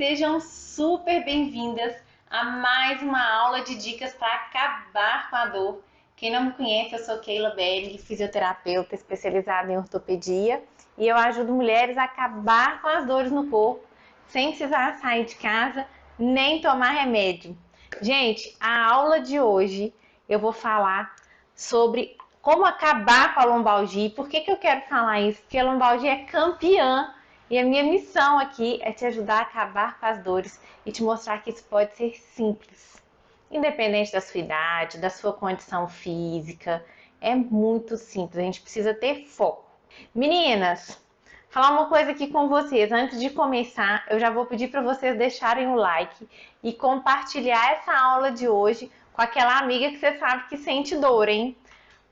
Sejam super bem-vindas a mais uma aula de dicas para acabar com a dor. Quem não me conhece, eu sou Keila Belli, fisioterapeuta especializada em ortopedia e eu ajudo mulheres a acabar com as dores no corpo sem precisar sair de casa nem tomar remédio. Gente, a aula de hoje eu vou falar sobre como acabar com a lombalgia. Por que eu quero falar isso? Porque a lombalgia é campeã. E a minha missão aqui é te ajudar a acabar com as dores e te mostrar que isso pode ser simples. Independente da sua idade, da sua condição física, é muito simples, a gente precisa ter foco. Meninas, falar uma coisa aqui com vocês. Antes de começar, eu já vou pedir para vocês deixarem o like e compartilhar essa aula de hoje com aquela amiga que você sabe que sente dor, hein?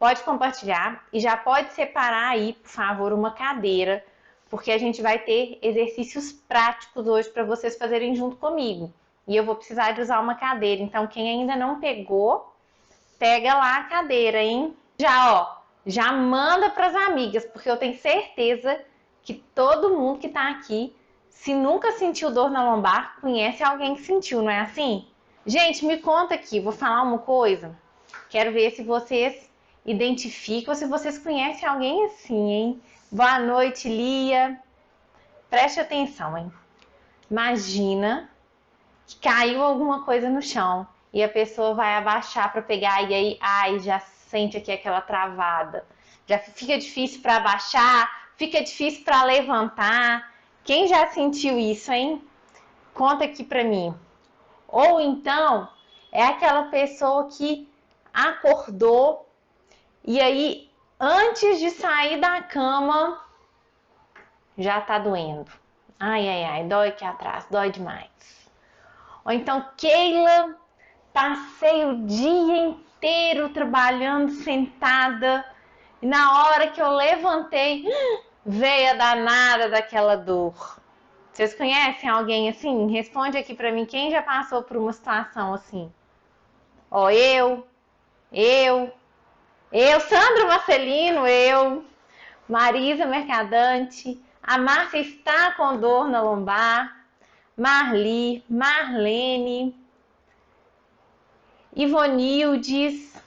Pode compartilhar e já pode separar aí, por favor, uma cadeira, porque a gente vai ter exercícios práticos hoje para vocês fazerem junto comigo. E eu vou precisar de usar uma cadeira, então quem ainda não pegou, pega lá a cadeira, hein? Já manda para as amigas, porque eu tenho certeza que todo mundo que está aqui, se nunca sentiu dor na lombar, conhece alguém que sentiu, não é assim? Gente, me conta aqui, vou falar uma coisa. Quero ver se vocês identificam, se vocês conhecem alguém assim, hein? Boa noite, Lia. Preste atenção, hein? Imagina que caiu alguma coisa no chão e a pessoa vai abaixar para pegar e aí, ai, já sente aqui aquela travada. Já fica difícil para abaixar, fica difícil para levantar. Quem já sentiu isso, hein? Conta aqui para mim. Ou então, é aquela pessoa que acordou e aí, antes de sair da cama, já tá doendo. Ai, dói aqui atrás, dói demais. Ou então, Keila, passei o dia inteiro trabalhando sentada e na hora que eu levantei, veio a danada daquela dor. Vocês conhecem alguém assim? Responde aqui pra mim, quem já passou por uma situação assim? Ó, Sandra Marcelino, Marisa Mercadante, a Márcia está com dor na lombar, Marli, Marlene, Ivonildes,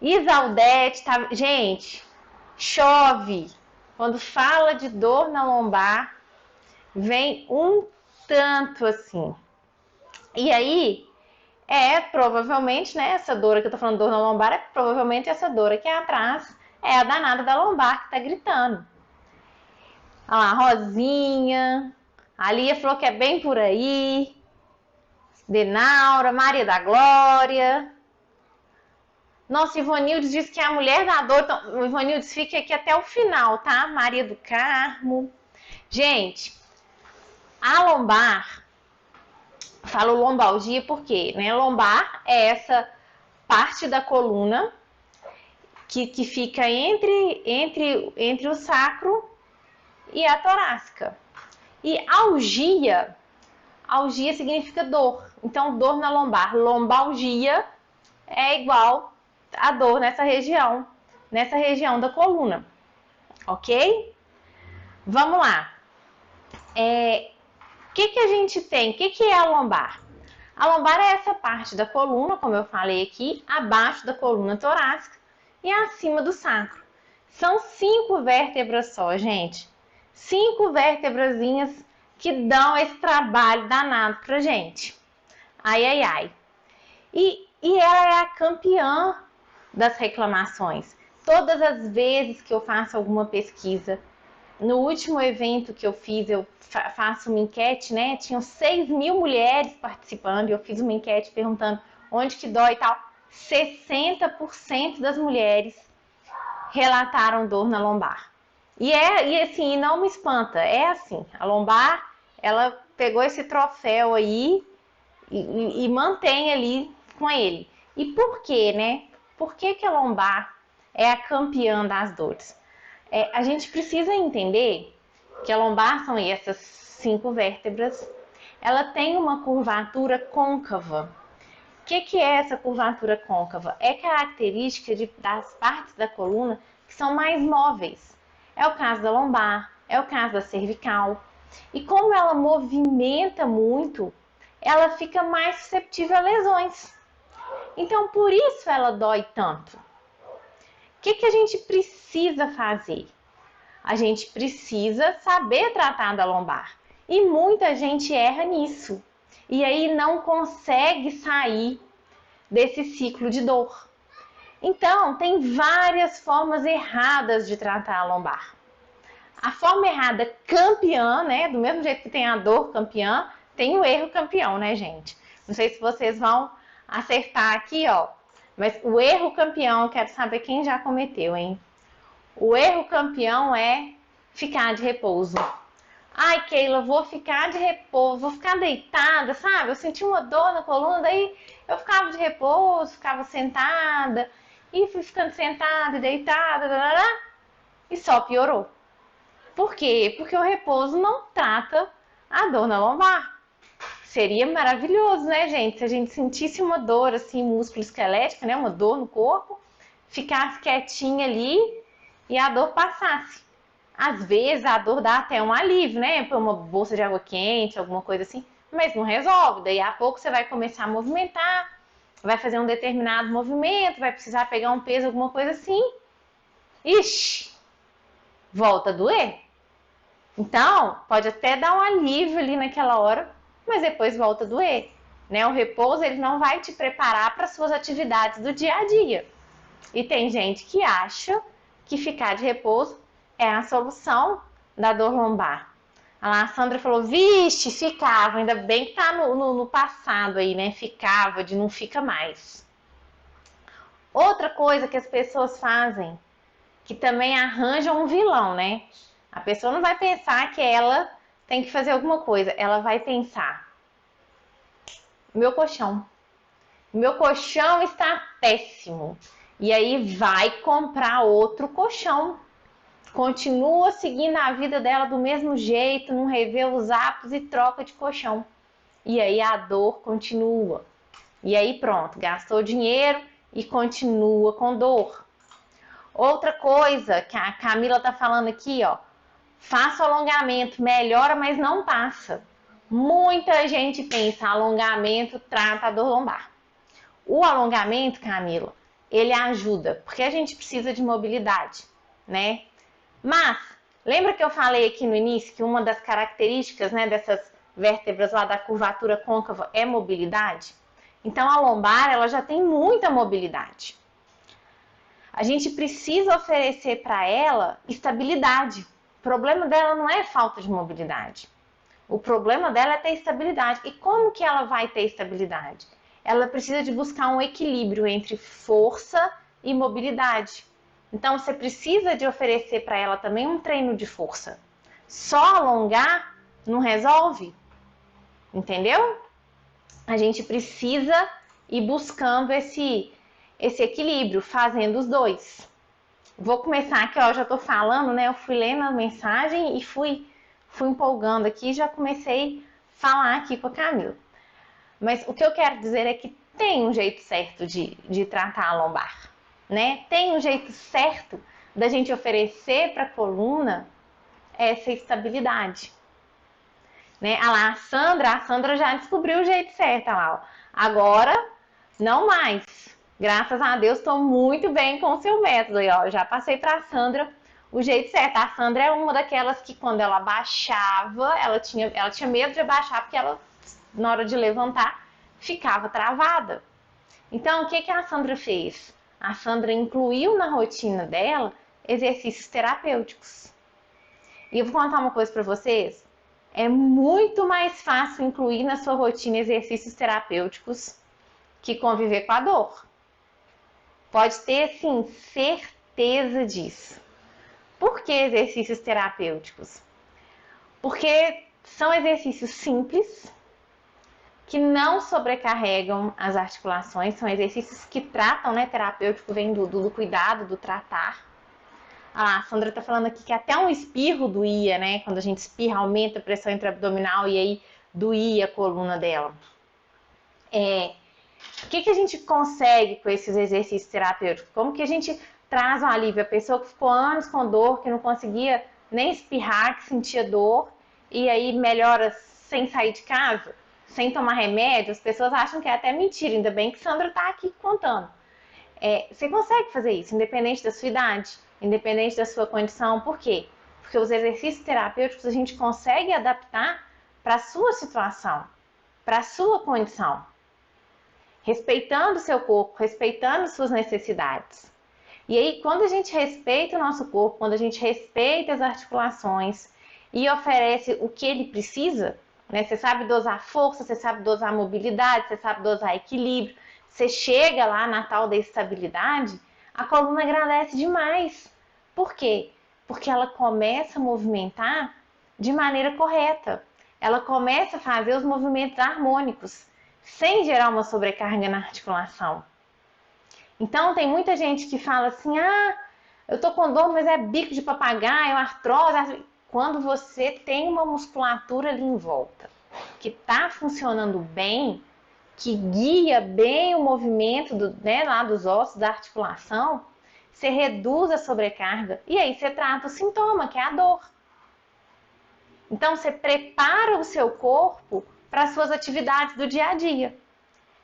Isaldete, tá? Gente, chove. Quando fala de dor na lombar, vem um tanto assim. E aí, provavelmente, né, essa dor que eu tô falando, dor na lombar, é provavelmente essa dor aqui atrás, é a danada da lombar que tá gritando. Olha lá, Rosinha, a Lia falou que é bem por aí, Denaura, Maria da Glória. Nossa, Ivonildes disse que é a mulher da dor, então, Ivonildes, fique aqui até o final, tá? Maria do Carmo. Gente, a lombar, falo lombalgia porque, né, lombar é essa parte da coluna que fica entre o sacro e a torácica. E algia significa dor. Então, dor na lombar. Lombalgia é igual a dor nessa região da coluna. Ok? Vamos lá. O que a gente tem? O que é a lombar? A lombar é essa parte da coluna, como eu falei aqui, abaixo da coluna torácica e acima do sacro. São 5 vértebras só, gente. 5 vértebrazinhas que dão esse trabalho danado pra gente. Ai. E ela é a campeã das reclamações. Todas as vezes que eu faço alguma pesquisa, no último evento que eu fiz, eu faço uma enquete, né? Tinham 6.000 mulheres participando e eu fiz uma enquete perguntando onde que dói e tal. 60% das mulheres relataram dor na lombar. E assim, não me espanta, é assim, a lombar, ela pegou esse troféu aí e mantém ali com ele. E por quê, né? Por que a lombar é a campeã das dores? A gente precisa entender que a lombar são essas 5 vértebras, ela tem uma curvatura côncava. O que é essa curvatura côncava? É característica das partes da coluna que são mais móveis. É o caso da lombar, é o caso da cervical. E como ela movimenta muito, ela fica mais susceptível a lesões. Então, por isso ela dói tanto. O que a gente precisa fazer? A gente precisa saber tratar da lombar. E muita gente erra nisso. E aí não consegue sair desse ciclo de dor. Então, tem várias formas erradas de tratar a lombar. A forma errada campeã, né? Do mesmo jeito que tem a dor campeã, tem o erro campeão, né, gente? Não sei se vocês vão acertar aqui, ó. Mas o erro campeão, eu quero saber quem já cometeu, hein? O erro campeão é ficar de repouso. Ai, Keila, vou ficar de repouso, vou ficar deitada, sabe? Eu senti uma dor na coluna, daí eu ficava de repouso, ficava sentada, e fui ficando sentada e deitada, e só piorou. Por quê? Porque o repouso não trata a dor na lombar. Seria maravilhoso, né, gente? Se a gente sentisse uma dor, assim, músculo-esquelética, né? Uma dor no corpo, ficasse quietinha ali e a dor passasse. Às vezes a dor dá até um alívio, né? Por uma bolsa de água quente, alguma coisa assim, mas não resolve. Daí a pouco você vai começar a movimentar, vai fazer um determinado movimento, vai precisar pegar um peso, alguma coisa assim. Ixi, volta a doer. Então, pode até dar um alívio ali naquela hora, mas depois volta a doer. Né? O repouso ele não vai te preparar para suas atividades do dia a dia. E tem gente que acha que ficar de repouso é a solução da dor lombar. A Sandra falou, vixe, ficava, ainda bem que tá no passado aí, né? Ficava, de não fica mais. Outra coisa que as pessoas fazem, que também arranjam um vilão, né? A pessoa não vai pensar que ela tem que fazer alguma coisa, ela vai pensar, meu colchão está péssimo. E aí vai comprar outro colchão. Continua seguindo a vida dela do mesmo jeito, não revê os hábitos e troca de colchão. E aí a dor continua. E aí pronto, gastou dinheiro e continua com dor. Outra coisa que a Camila tá falando aqui, ó. Faça o alongamento, melhora, mas não passa. Muita gente pensa, alongamento trata a dor lombar. O alongamento, Camila, ele ajuda, porque a gente precisa de mobilidade, né? Mas, lembra que eu falei aqui no início que uma das características, né, dessas vértebras lá da curvatura côncava é mobilidade? Então, a lombar, ela já tem muita mobilidade. A gente precisa oferecer para ela estabilidade. O problema dela não é falta de mobilidade. O problema dela é ter estabilidade. E como que ela vai ter estabilidade? Ela precisa de buscar um equilíbrio entre força e mobilidade. Então, você precisa de oferecer para ela também um treino de força. Só alongar não resolve, entendeu? A gente precisa ir buscando esse equilíbrio, fazendo os dois. Vou começar aqui, ó, já tô falando, né? Eu fui lendo a mensagem e fui empolgando aqui e já comecei a falar aqui com a Camila. Mas o que eu quero dizer é que tem um jeito certo de tratar a lombar, né? Tem um jeito certo da gente oferecer para a coluna essa estabilidade. Né? A Sandra já descobriu o jeito certo, lá, ó. Agora, não mais. Graças a Deus, estou muito bem com o seu método. E, ó, já passei para a Sandra o jeito certo. A Sandra é uma daquelas que quando ela abaixava, ela tinha medo de abaixar porque ela, na hora de levantar, ficava travada. Então, o que a Sandra fez? A Sandra incluiu na rotina dela exercícios terapêuticos. E eu vou contar uma coisa para vocês. É muito mais fácil incluir na sua rotina exercícios terapêuticos que conviver com a dor. Pode ter, sim, certeza disso. Por que exercícios terapêuticos? Porque são exercícios simples, que não sobrecarregam as articulações, são exercícios que tratam, né? Terapêutico vem do cuidado, do tratar. A Sandra tá falando aqui que até um espirro doía, né? Quando a gente espirra, aumenta a pressão intraabdominal e aí doía a coluna dela. O que a gente consegue com esses exercícios terapêuticos? Como que a gente traz um alívio? A pessoa que ficou anos com dor, que não conseguia nem espirrar, que sentia dor, e aí melhora sem sair de casa, sem tomar remédio, as pessoas acham que é até mentira, ainda bem que Sandra está aqui contando. Você consegue fazer isso, independente da sua idade, independente da sua condição. Por quê? Porque os exercícios terapêuticos a gente consegue adaptar para a sua situação, para a sua condição, respeitando o seu corpo, respeitando suas necessidades. E aí, quando a gente respeita o nosso corpo, quando a gente respeita as articulações e oferece o que ele precisa, né? Você sabe dosar força, você sabe dosar mobilidade, você sabe dosar equilíbrio, você chega lá na tal da estabilidade, a coluna agradece demais. Por quê? Porque ela começa a movimentar de maneira correta. Ela começa a fazer os movimentos harmônicos, sem gerar uma sobrecarga na articulação. Então, tem muita gente que fala assim, eu tô com dor, mas é bico de papagaio, artrose. Quando você tem uma musculatura ali em volta, que tá funcionando bem, que guia bem o movimento lá dos ossos, da articulação, você reduz a sobrecarga e aí você trata o sintoma, que é a dor. Então, você prepara o seu corpo para as suas atividades do dia a dia.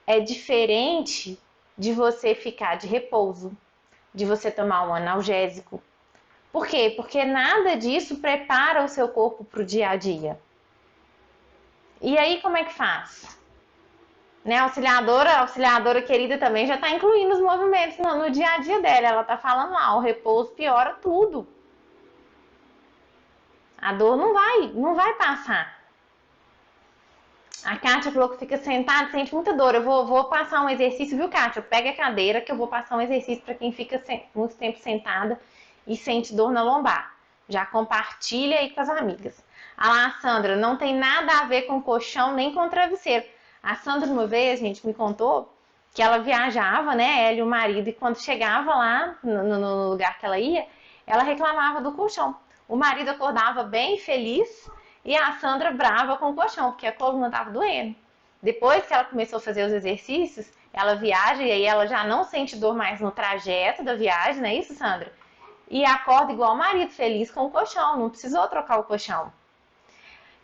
É diferente de você ficar de repouso, de você tomar um analgésico. Por quê? Porque nada disso prepara o seu corpo para o dia a dia. E aí, como é que faz? Né, a auxiliadora querida também já está incluindo os movimentos no dia a dia dela. Ela está falando lá, o repouso piora tudo. A dor não vai passar. A Kátia falou que fica sentada, sente muita dor. Eu vou passar um exercício, viu, Kátia? Pega a cadeira que eu vou passar um exercício para quem fica muito tempo sentada e sente dor na lombar. Já compartilha aí com as amigas. A Sandra, não tem nada a ver com colchão nem com travesseiro. A Sandra, uma vez, gente, me contou que ela viajava, né, ela e o marido, e quando chegava lá no lugar que ela ia, ela reclamava do colchão. O marido acordava bem feliz e a Sandra brava com o colchão, porque a coluna estava doendo. Depois que ela começou a fazer os exercícios, ela viaja e aí ela já não sente dor mais no trajeto da viagem, não é isso, Sandra? E acorda igual o marido, feliz com o colchão, não precisou trocar o colchão.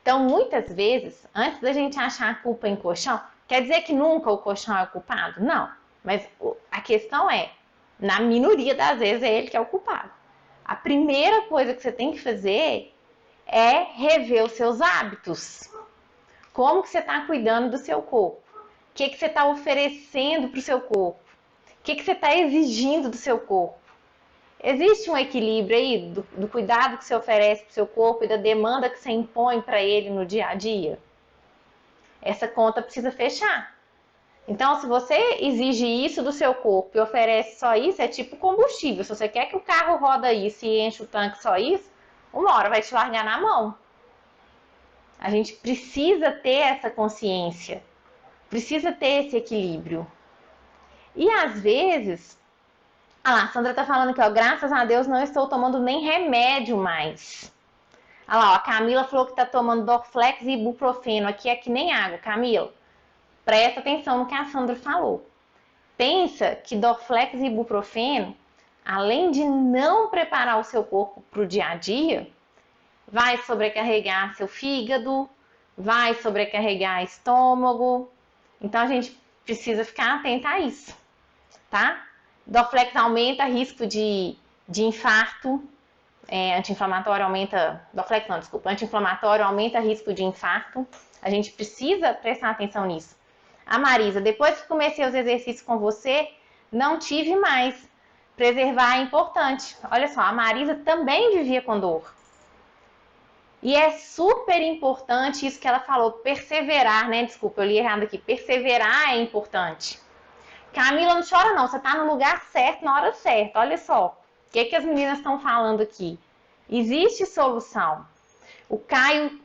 Então, muitas vezes, antes da gente achar a culpa em colchão, quer dizer que nunca o colchão é o culpado? Não. Mas a questão é, na minoria das vezes é ele que é o culpado. A primeira coisa que você tem que fazer é rever os seus hábitos. Como que você está cuidando do seu corpo? O que você está oferecendo para o seu corpo? O que você está exigindo do seu corpo? Existe um equilíbrio aí do cuidado que você oferece para o seu corpo e da demanda que você impõe para ele no dia a dia? Essa conta precisa fechar. Então, se você exige isso do seu corpo e oferece só isso, é tipo combustível. Se você quer que o carro roda isso e enche o tanque só isso, uma hora vai te largar na mão. A gente precisa ter essa consciência, precisa ter esse equilíbrio. E às vezes, a Sandra tá falando aqui, ó, graças a Deus não estou tomando nem remédio mais. Olha lá, ó, a Camila falou que tá tomando Dorflex e ibuprofeno, aqui é que nem água. Camila, presta atenção no que a Sandra falou. Pensa que Dorflex e ibuprofeno, além de não preparar o seu corpo para o dia a dia, vai sobrecarregar seu fígado, vai sobrecarregar estômago. Então a gente precisa ficar atenta a isso, tá? Dorflex aumenta risco de infarto, anti-inflamatório aumenta... Dorflex não, desculpa. Anti-inflamatório aumenta risco de infarto. A gente precisa prestar atenção nisso. A Marisa, depois que comecei os exercícios com você, não tive mais. Preservar é importante. Olha só, a Marisa também vivia com dor. E é super importante isso que ela falou, perseverar, né? Desculpa, eu li errado aqui. Perseverar é importante. Camila, não chora não, você tá no lugar certo, na hora certa. Olha só, o que as meninas estão falando aqui? Existe solução. O Caio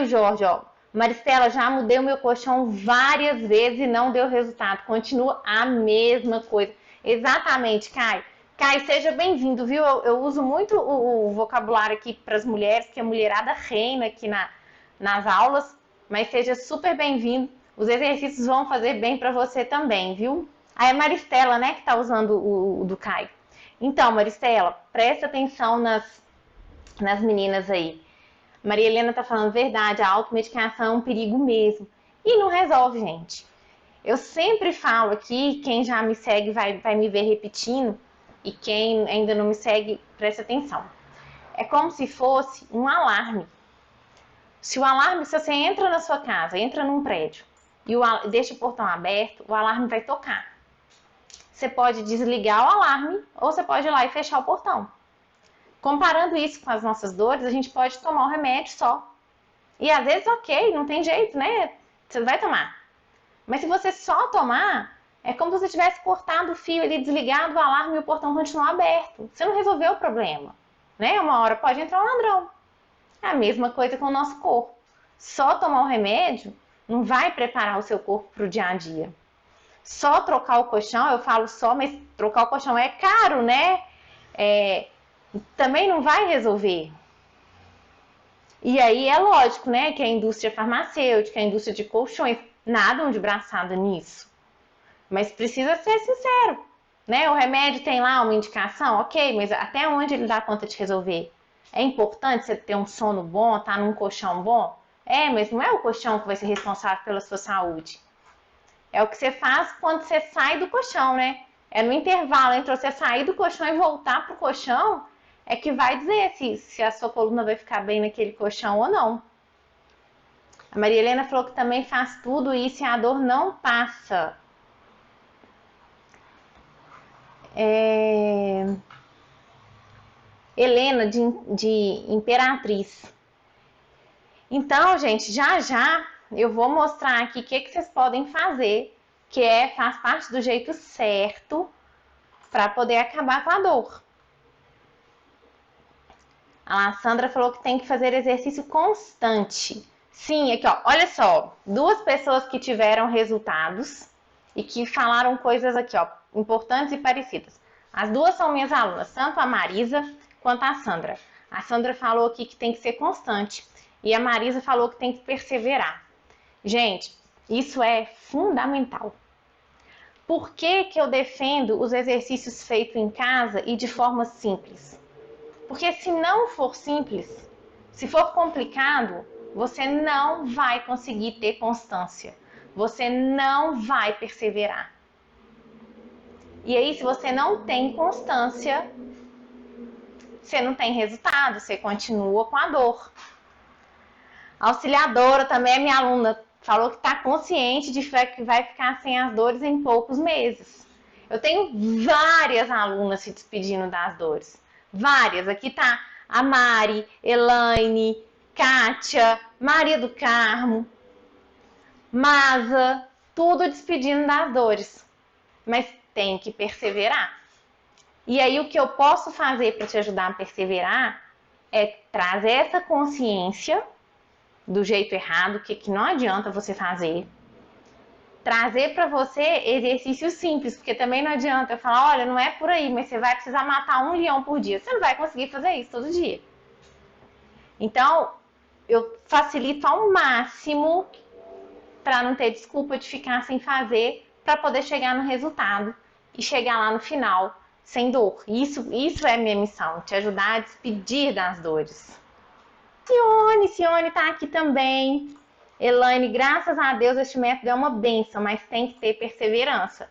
Jorge, ó. Maristela, já mudei o meu colchão várias vezes e não deu resultado. Continua a mesma coisa. Exatamente, Caio. Caio, seja bem-vindo, viu? Eu uso muito o vocabulário aqui para as mulheres, porque a mulherada reina aqui nas aulas. Mas seja super bem-vindo. Os exercícios vão fazer bem para você também, viu? Aí é Maristela, né, que tá usando o do Caio. Então, Maristela, presta atenção nas meninas aí. Maria Helena tá falando verdade, a automedicação é um perigo mesmo. E não resolve, gente. Eu sempre falo aqui, quem já me segue vai me ver repetindo, e quem ainda não me segue, presta atenção. É como se fosse um alarme. Se você entra na sua casa, entra num prédio, e deixa o portão aberto, o alarme vai tocar. Você pode desligar o alarme, ou você pode ir lá e fechar o portão. Comparando isso com as nossas dores, a gente pode tomar um remédio só. E às vezes, ok, não tem jeito, né? Você vai tomar. Mas se você só tomar, é como se você tivesse cortado o fio ali, desligado o alarme e o portão continuar aberto. Você não resolveu o problema, né? Uma hora pode entrar um ladrão. É a mesma coisa com o nosso corpo. Só tomar o remédio não vai preparar o seu corpo para o dia a dia. Só trocar o colchão, eu falo só, mas trocar o colchão é caro, né? Também não vai resolver. E aí é lógico, né, que a indústria farmacêutica, a indústria de colchões, nadam de braçada nisso. Mas precisa ser sincero, né? O remédio tem lá uma indicação, ok, mas até onde ele dá conta de resolver? É importante você ter um sono bom, estar num colchão bom? Mas não é o colchão que vai ser responsável pela sua saúde. É o que você faz quando você sai do colchão, né? É no intervalo entre você sair do colchão e voltar pro colchão, é que vai dizer se a sua coluna vai ficar bem naquele colchão ou não. A Maria Helena falou que também faz tudo isso e a dor não passa. Helena de Imperatriz. Então, gente, já eu vou mostrar aqui o que vocês podem fazer, que faz parte do jeito certo para poder acabar com a dor. A Sandra falou que tem que fazer exercício constante. Sim, aqui ó, olha só, 2 pessoas que tiveram resultados e que falaram coisas aqui ó, importantes e parecidas. As 2 são minhas alunas, tanto a Marisa quanto a Sandra. A Sandra falou aqui que tem que ser constante e a Marisa falou que tem que perseverar. Gente, isso é fundamental. Por que que eu defendo os exercícios feitos em casa e de forma simples? Porque se não for simples, se for complicado, você não vai conseguir ter constância. Você não vai perseverar. E aí, se você não tem constância, você não tem resultado, você continua com a dor. A auxiliadora também é minha aluna, falou que está consciente de que vai ficar sem as dores em poucos meses. Eu tenho várias alunas se despedindo das dores. Várias. Aqui tá a Mari, Elaine, Kátia, Maria do Carmo, Masa, tudo despedindo das dores. Mas tem que perseverar. E aí o que eu posso fazer para te ajudar a perseverar é trazer essa consciência do jeito errado, que não adianta você fazer. Trazer para você exercícios simples, porque também não adianta eu falar, olha, não é por aí, mas você vai precisar matar 1 leão por dia. Você não vai conseguir fazer isso todo dia. Então, eu facilito ao máximo para não ter desculpa de ficar sem fazer, para poder chegar no resultado e chegar lá no final sem dor. Isso é minha missão, te ajudar a despedir das dores. Cione tá aqui também. Elaine, graças a Deus este método é uma bênção, mas tem que ter perseverança.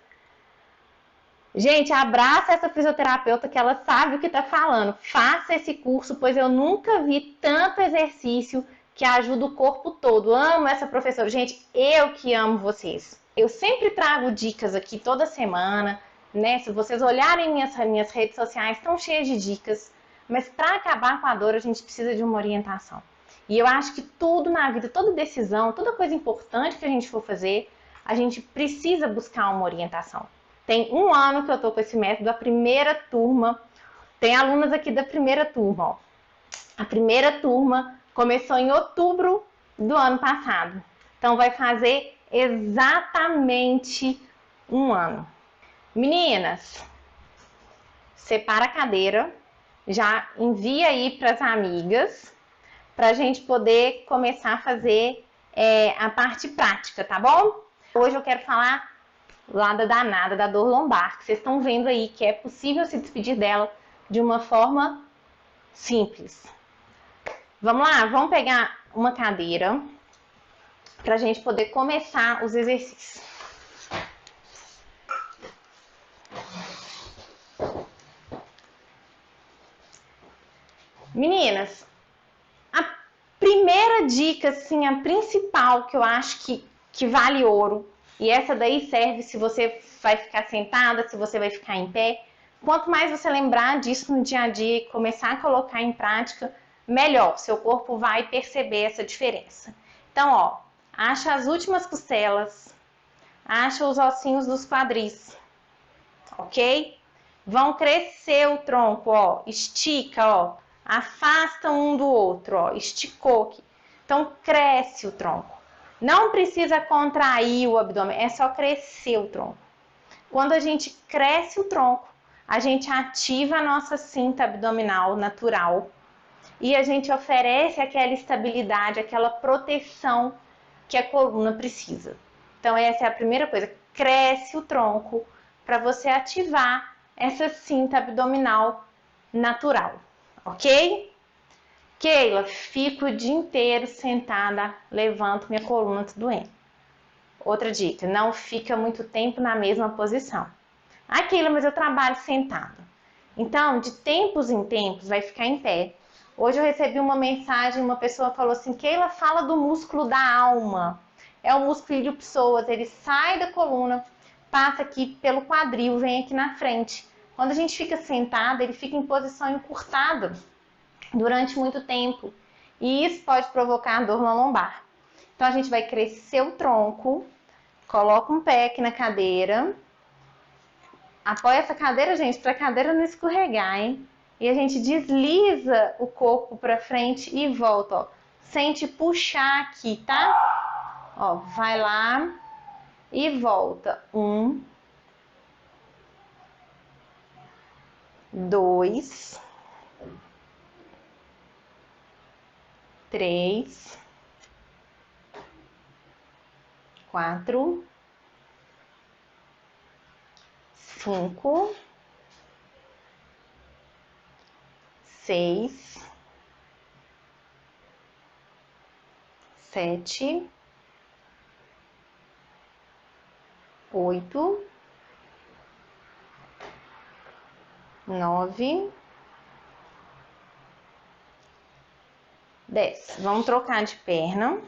Gente, abraça essa fisioterapeuta que ela sabe o que tá falando. Faça esse curso, pois eu nunca vi tanto exercício que ajuda o corpo todo. Amo essa professora. Gente, eu que amo vocês. Eu sempre trago dicas aqui toda semana, né? Se vocês olharem minhas redes sociais, estão cheias de dicas. Mas para acabar com a dor, a gente precisa de uma orientação. E eu acho que tudo na vida, toda decisão, toda coisa importante que a gente for fazer, a gente precisa buscar uma orientação. Tem 1 ano que eu tô com esse método, a primeira turma, tem alunas aqui da primeira turma, ó. A primeira turma começou em outubro do ano passado. Então vai fazer exatamente 1 ano. Meninas, separa a cadeira, já envia aí para as amigas, para a gente poder começar a fazer a parte prática, tá bom? Hoje eu quero falar lá da danada, da dor lombar, que vocês estão vendo aí que é possível se despedir dela de uma forma simples. Vamos lá, vamos pegar uma cadeira para a gente poder começar os exercícios. Meninas, a primeira dica, assim, a principal que eu acho que vale ouro, e essa daí serve se você vai ficar sentada, se você vai ficar em pé. Quanto mais você lembrar disso no dia a dia e começar a colocar em prática, melhor. Seu corpo vai perceber essa diferença. Então, ó, acha as últimas costelas, acha os ossinhos dos quadris, ok? Vão crescer o tronco, ó, estica, ó, afasta um do outro, ó, esticou aqui. Então, cresce o tronco. Não precisa contrair o abdômen, é só crescer o tronco. Quando a gente cresce o tronco, a gente ativa a nossa cinta abdominal natural e a gente oferece aquela estabilidade, aquela proteção que a coluna precisa. Então, essa é a primeira coisa. Cresce o tronco para você ativar essa cinta abdominal natural, ok? Keila, fico o dia inteiro sentada, levanto, minha coluna tá doendo. Outra dica, não fica muito tempo na mesma posição. Ah, Keila, mas eu trabalho sentado. Então, de tempos em tempos, vai ficar em pé. Hoje eu recebi uma mensagem, uma pessoa falou assim, Keila, fala do músculo da alma. É o músculo ilho-psoas, ele sai da coluna, passa aqui pelo quadril, vem aqui na frente. Quando a gente fica sentada, ele fica em posição encurtada durante muito tempo. E isso pode provocar dor na lombar. Então, a gente vai crescer o tronco, coloca um pé aqui na cadeira, apoia essa cadeira, gente, para a cadeira não escorregar, hein? E a gente desliza o corpo para frente e volta, ó. Sente puxar aqui, tá? Ó, vai lá e volta. 1, 2, 3, 4, 5, 6, 7, 8, 9, 10. Vamos trocar de perna.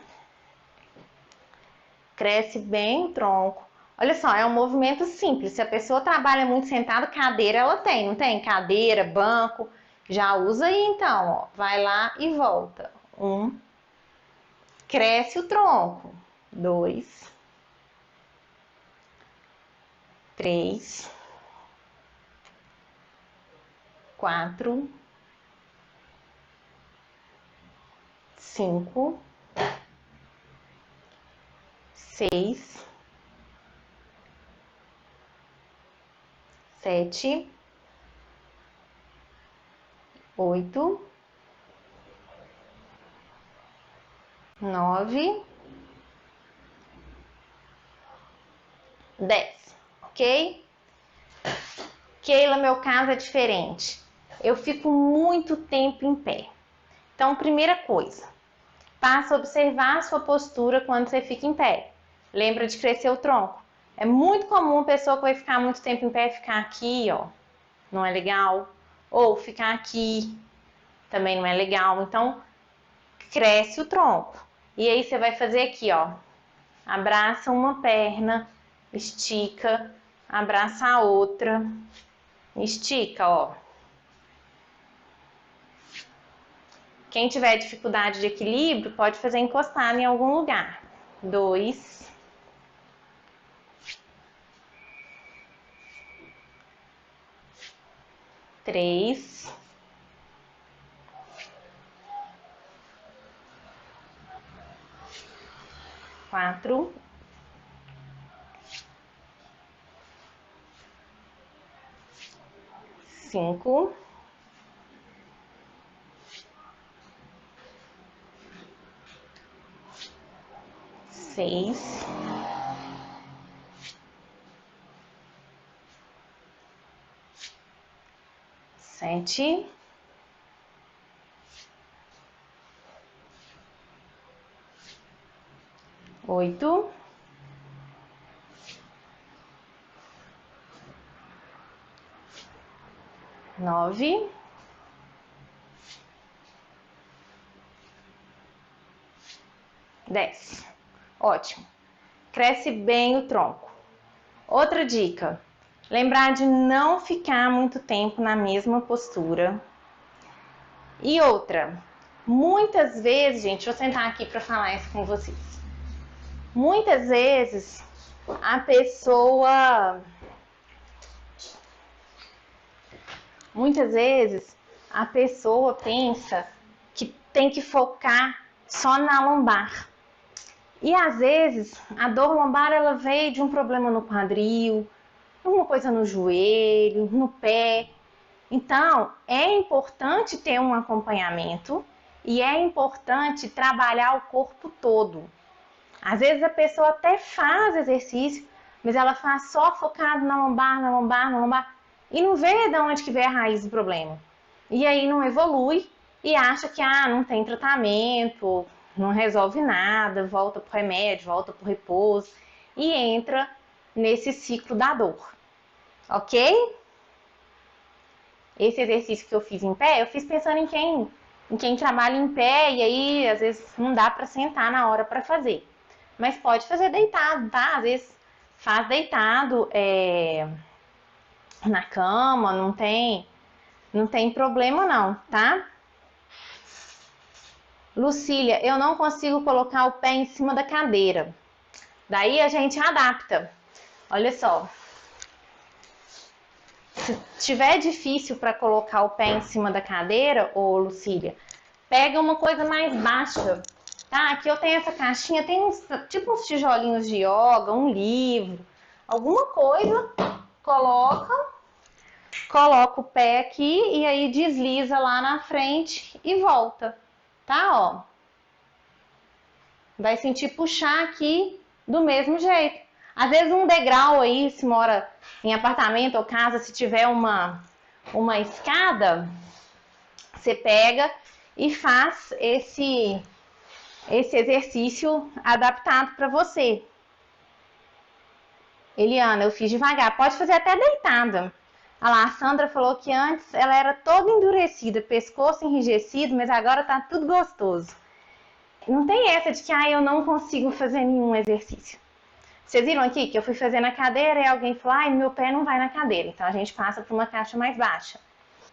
Cresce bem o tronco. Olha só, é um movimento simples. Se a pessoa trabalha muito sentada, cadeira ela tem, não tem? Cadeira, banco, já usa aí então, ó. Vai lá e volta. 1, cresce o tronco. 2, 3, 4, 5, 6, 7, 8, 9, 10, ok? Keila, meu caso é diferente. Eu fico muito tempo em pé. Então, primeira coisa, passa a observar a sua postura quando você fica em pé. Lembra de crescer o tronco. É muito comum a pessoa que vai ficar muito tempo em pé ficar aqui, ó, não é legal. Ou ficar aqui, também não é legal. Então, cresce o tronco. E aí você vai fazer aqui, ó. Abraça uma perna, estica, abraça a outra, estica, ó. Quem tiver dificuldade de equilíbrio, pode fazer encostado em algum lugar. 2, 3, 4, 5, 6, 7, 8, 9, 10. Ótimo. Cresce bem o tronco. Outra dica, lembrar de não ficar muito tempo na mesma postura. E outra, muitas vezes, gente, deixa eu sentar aqui para falar isso com vocês. Muitas vezes a pessoa pensa que tem que focar só na lombar. E às vezes a dor lombar ela veio de um problema no quadril, alguma coisa no joelho, no pé. Então é importante ter um acompanhamento e é importante trabalhar o corpo todo. Às vezes a pessoa até faz exercício, mas ela faz só focado na lombar e não vê de onde que vem a raiz do problema. E aí não evolui e acha que não tem tratamento, não resolve nada, volta pro remédio, volta pro repouso e entra nesse ciclo da dor, ok? Esse exercício que eu fiz em pé, eu fiz pensando em quem trabalha em pé e aí às vezes não dá para sentar na hora para fazer. Mas pode fazer deitado, tá? Às vezes faz deitado na cama, não tem problema não, tá? Lucília, eu não consigo colocar o pé em cima da cadeira. Daí a gente adapta. Olha só. Se tiver difícil para colocar o pé em cima da cadeira, ô Lucília, pega uma coisa mais baixa. Tá? Aqui eu tenho essa caixinha, tem tipo uns tijolinhos de yoga, um livro, alguma coisa, coloca o pé aqui e aí desliza lá na frente e volta, tá? Ó. Vai sentir puxar aqui do mesmo jeito. Às vezes um degrau aí, se mora em apartamento ou casa, se tiver uma escada, você pega e faz esse exercício adaptado para você. Eliana, eu fiz devagar. Pode fazer até deitada. Olha lá, a Sandra falou que antes ela era toda endurecida, pescoço enrijecido, mas agora tá tudo gostoso. Não tem essa de que eu não consigo fazer nenhum exercício. Vocês viram aqui que eu fui fazer na cadeira e alguém falou, meu pé não vai na cadeira. Então a gente passa para uma caixa mais baixa.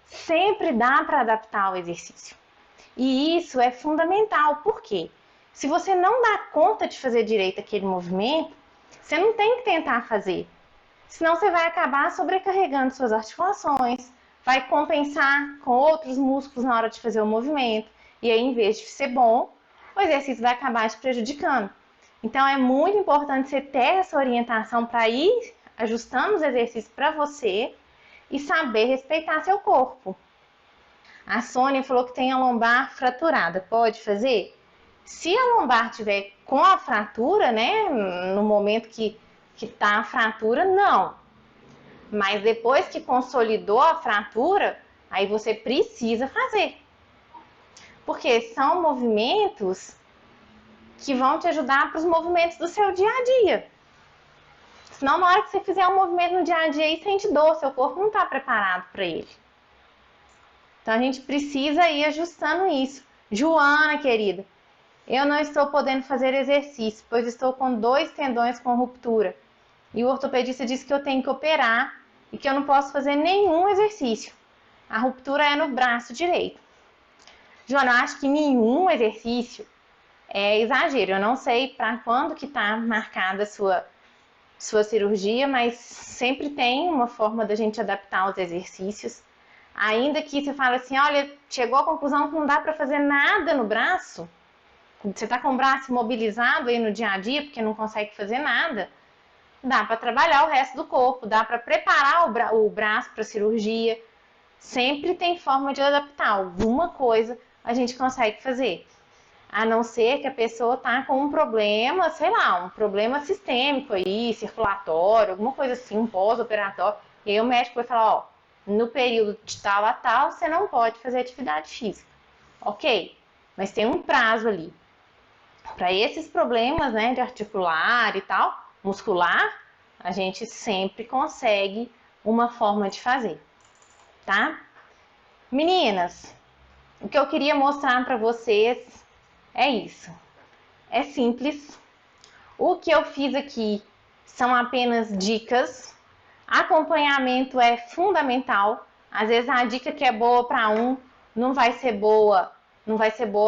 Sempre dá para adaptar o exercício. E isso é fundamental. Por quê? Se você não dá conta de fazer direito aquele movimento, você não tem que tentar fazer. Senão você vai acabar sobrecarregando suas articulações, vai compensar com outros músculos na hora de fazer o movimento. E aí, em vez de ser bom, o exercício vai acabar te prejudicando. Então, é muito importante você ter essa orientação para ir ajustando os exercícios para você e saber respeitar seu corpo. A Sônia falou que tem a lombar fraturada. Pode fazer? Se a lombar tiver com a fratura, né, no momento que tá a fratura, não. Mas depois que consolidou a fratura, aí você precisa fazer. Porque são movimentos que vão te ajudar para os movimentos do seu dia a dia. Senão, na hora que você fizer um movimento no dia a dia e sente dor, seu corpo não está preparado para ele. Então, a gente precisa ir ajustando isso. Joana, querida, eu não estou podendo fazer exercício, pois estou com 2 tendões com ruptura. E o ortopedista disse que eu tenho que operar e que eu não posso fazer nenhum exercício. A ruptura é no braço direito. Joana, eu acho que nenhum exercício é exagero. Eu não sei para quando que está marcada a sua cirurgia, mas sempre tem uma forma da gente adaptar os exercícios. Ainda que você fale assim, olha, chegou à conclusão que não dá para fazer nada no braço, você está com o braço imobilizado aí no dia a dia porque não consegue fazer nada, dá para trabalhar o resto do corpo, dá para preparar o braço para a cirurgia. Sempre tem forma de adaptar. Alguma coisa a gente consegue fazer. A não ser que a pessoa tá com um problema, sei lá, um problema sistêmico aí, circulatório, alguma coisa assim, um pós-operatório. E aí o médico vai falar, no período de tal a tal, você não pode fazer atividade física. Ok, mas tem um prazo ali. para esses problemas, né, de articular e tal, muscular, a gente sempre consegue uma forma de fazer, tá? Meninas, o que eu queria mostrar para vocês é isso. É simples. O que eu fiz aqui são apenas dicas. Acompanhamento é fundamental. Às vezes a dica que é boa para um não vai ser boa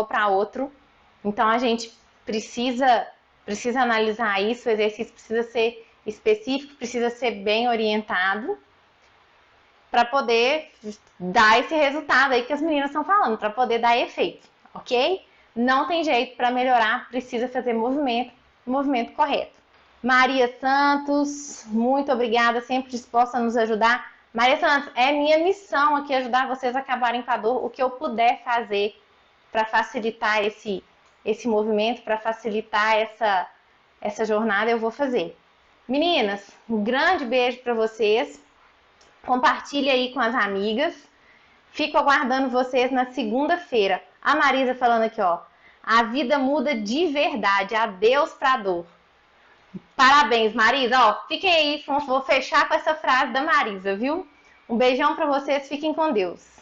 para outro. Então a gente precisa analisar isso, o exercício precisa ser específico, precisa ser bem orientado para poder dar esse resultado aí que as meninas estão falando, para poder dar efeito, ok? Não tem jeito, para melhorar, precisa fazer movimento correto. Maria Santos, muito obrigada, sempre disposta a nos ajudar. Maria Santos, é minha missão aqui ajudar vocês a acabarem com a dor, o que eu puder fazer para facilitar esse movimento, para facilitar essa jornada, eu vou fazer. Meninas, um grande beijo para vocês. Compartilhe aí com as amigas. Fico aguardando vocês na segunda-feira. A Marisa falando aqui, ó. A vida muda de verdade. Adeus pra dor. Parabéns, Marisa. Ó, fiquem aí. Vou fechar com essa frase da Marisa, viu? Um beijão pra vocês. Fiquem com Deus.